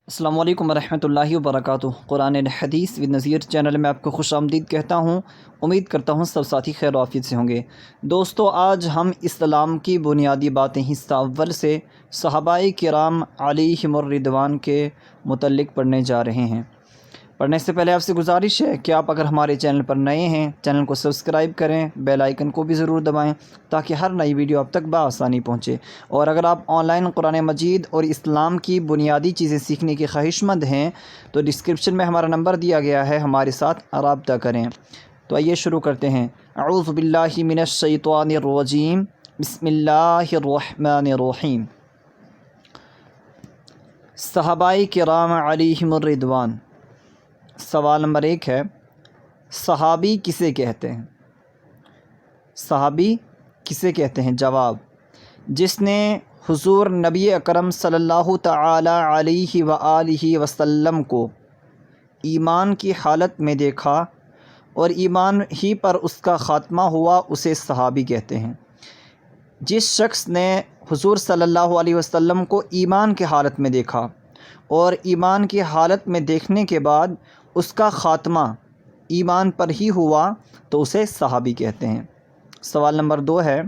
السلام علیکم ورحمۃ اللہ وبرکاتہ۔ قرآن حدیث ود نذیر چینل میں آپ کو خوش آمدید کہتا ہوں۔ امید کرتا ہوں سب ساتھی خیر و عافیت سے ہوں گے۔ دوستو، آج ہم اسلام کی بنیادی باتیں حصہ اول سے صحابہ کرام علیہم الرضوان کے متعلق پڑھنے جا رہے ہیں۔ پڑھنے سے پہلے آپ سے گزارش ہے کہ آپ اگر ہمارے چینل پر نئے ہیں، چینل کو سبسکرائب کریں، بیل آئیکن کو بھی ضرور دبائیں تاکہ ہر نئی ویڈیو آپ تک بآسانی پہنچے۔ اور اگر آپ آن لائن قرآن مجید اور اسلام کی بنیادی چیزیں سیکھنے کے خواہش مند ہیں تو ڈسکرپشن میں ہمارا نمبر دیا گیا ہے، ہمارے ساتھ رابطہ کریں۔ تو آئیے شروع کرتے ہیں۔ اعوذ باللہ من الشیطان الرجیم، بسم اللہ الرحمن الرحیم۔ صحابہ کرام علیہم الرضوان۔ سوال نمبر 1 ہے، صحابی کسے کہتے ہیں؟ صحابی کسے کہتے ہیں؟ جواب، جس نے حضور نبی اکرم صلی اللہ تعالی علیہ وآلہ وسلم کو ایمان کی حالت میں دیکھا اور ایمان ہی پر اس کا خاتمہ ہوا، اسے صحابی کہتے ہیں۔ جس شخص نے حضور صلی اللہ علیہ وسلم کو ایمان کی حالت میں دیکھا اور ایمان کی حالت میں دیکھنے کے بعد اس کا خاتمہ ایمان پر ہی ہوا تو اسے صحابی کہتے ہیں۔ سوال نمبر 2 ہے،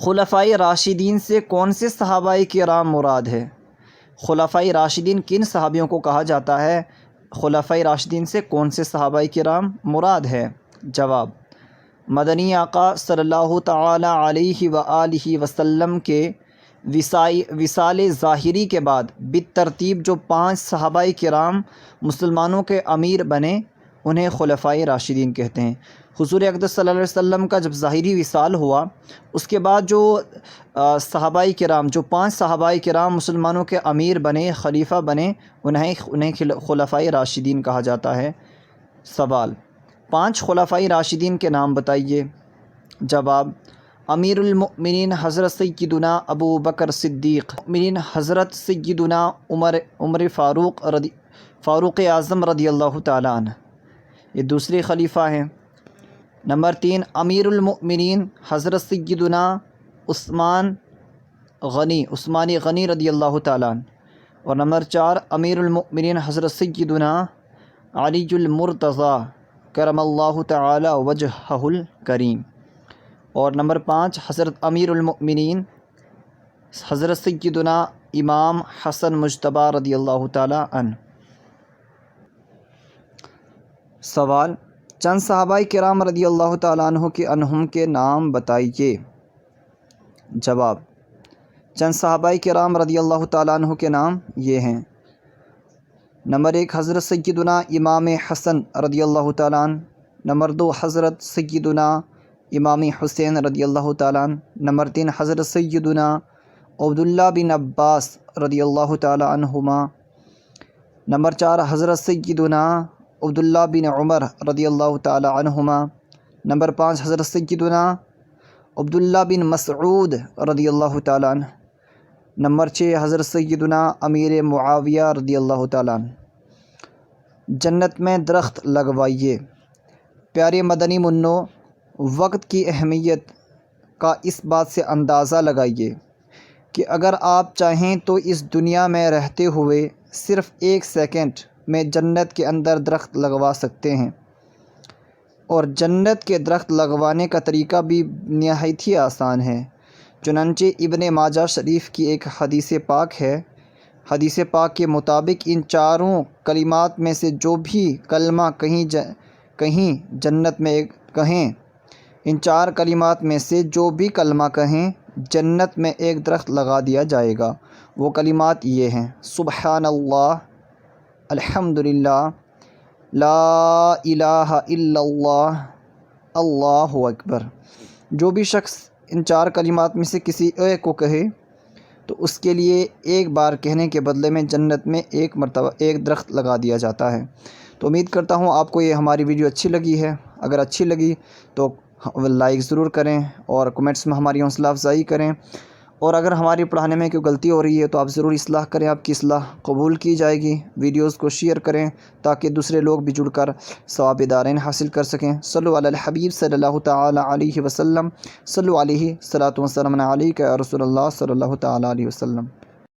خلفائے راشدین سے کون سے صحابہ کرام مراد ہے؟ خلفائے راشدین کن صحابیوں کو کہا جاتا ہے؟ خلفائے راشدین سے کون سے صحابہ کرام مراد ہے؟ جواب، مدنی آقا صلی اللہ تعالی علیہ وآلہ وسلم کے وصال ظاہری کے بعد بالترتیب جو 5 صحابہ کرام مسلمانوں کے امیر بنے انہیں خلفائے راشدین کہتے ہیں۔ حضور اقدس صلی اللہ علیہ وسلم کا جب ظاہری وصال ہوا اس کے بعد جو صحابہ کرام، جو 5 صحابہ کرام مسلمانوں کے امیر بنے، خلیفہ بنے، انہیں خلفائے راشدین کہا جاتا ہے۔ سوال، 5 خلفائے راشدین کے نام بتائیے۔ جواب، امیر المؤمنین حضرت سیدنا ابو بکر صدیق، امین حضرت سیدنا عمر فاروق اعظم رضی اللہ تعالیٰ عنہ، یہ دوسرے خلیفہ ہیں۔ نمبر 3، امیر المؤمنین حضرت سیدنا عثمان غنی رضی اللہ تعالیٰ عنہ، اور نمبر 4، امیر المؤمنین حضرت سیدنا علی المرتضیٰ کرم اللہ تعالی وجہہ الکریم، اور نمبر 5، حضرت امیر المؤمنین حضرت سیدنا امام حسن مجتبی رضی اللہ تعالی عنہ۔ سوال، چند صحابہ کرام رضی اللہ تعالیٰ عنہم کے نام بتائیے۔ جواب، چند صحابہ کرام رضی اللہ تعالیٰ عنہ کے نام یہ ہیں۔ نمبر 1، حضرت سیدنا امام حسن رضی اللہ تعالیٰ عنہ۔ نمبر 2، حضرت سیدنا امام حسین رضی اللہ تعالیٰ عنہ۔ نمبر 3، حضرت سیدنا عبداللہ بن عباس رضی اللہ تعالیٰ عنہما۔ نمبر 4، حضرت سیدنا عبداللہ بن عمر رضی اللہ تعالیٰ عنہما۔ نمبر 5، حضرت سیدنا عبداللہ بن مسعود رضی اللہ تعالیٰ عنہ۔ نمبر 6، حضرت سیدنا امیر معاویہ رضی اللہ تعالیٰ عنہ۔ جنت میں درخت لگوائیے۔ پیارے مدنی منو، وقت کی اہمیت کا اس بات سے اندازہ لگائیے کہ اگر آپ چاہیں تو اس دنیا میں رہتے ہوئے صرف 1 سیکنڈ میں جنت کے اندر درخت لگوا سکتے ہیں، اور جنت کے درخت لگوانے کا طریقہ بھی نہایت ہی آسان ہے۔ چنانچہ ابن ماجہ شریف کی ایک حدیث پاک ہے، حدیث پاک کے مطابق ان 4 کلمات میں سے جو بھی کلمہ کہیں جنت میں کہیں، ان 4 کلمات میں سے جو بھی کلمہ کہیں جنت میں ایک درخت لگا دیا جائے گا۔ وہ کلمات یہ ہیں، سبحان اللہ، الحمدللہ، لا الہ الا اللہ، اللہ اکبر۔ جو بھی شخص ان 4 کلمات میں سے کسی ایک کو کہے تو اس کے لیے ایک بار کہنے کے بدلے میں جنت میں 1 مرتبہ ایک درخت لگا دیا جاتا ہے۔ تو امید کرتا ہوں آپ کو یہ ہماری ویڈیو اچھی لگی ہے۔ اگر اچھی لگی تو لائک ضرور کریں اور کمنٹس میں ہماری حوصلہ افزائی کریں، اور اگر ہماری پڑھانے میں کوئی غلطی ہو رہی ہے تو آپ ضرور اصلاح کریں، آپ کی اصلاح قبول کی جائے گی۔ ویڈیوز کو شیئر کریں تاکہ دوسرے لوگ بھی جڑ کر ثواب دارین حاصل کر سکیں۔ صلو علی الحبیب صلی اللہ تعالی علیہ وسلم، صلو علیہ الصلاۃ والسلام علیک یا رسول اللہ صلی اللہ تعالی علیہ وسلم۔